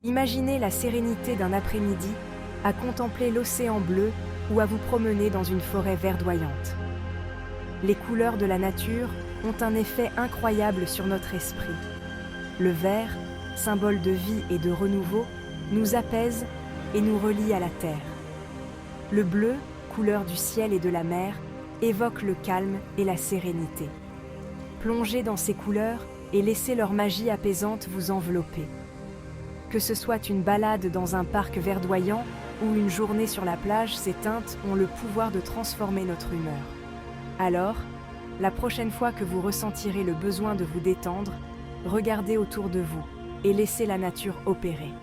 Imaginez la sérénité d'un après-midi à contempler l'océan bleu ou à vous promener dans une forêt verdoyante. Les couleurs de la nature ont un effet incroyable sur notre esprit. Le vert, symbole de vie et de renouveau, nous apaise et nous relie à la terre. Le bleu, couleur du ciel et de la mer, évoque le calme et la sérénité. Plongez dans ces couleurs et laissez leur magie apaisante vous envelopper. Que ce soit une balade dans un parc verdoyant ou une journée sur la plage, ces teintes ont le pouvoir de transformer notre humeur. Alors, la prochaine fois que vous ressentirez le besoin de vous détendre, regardez autour de vous et laissez la nature opérer.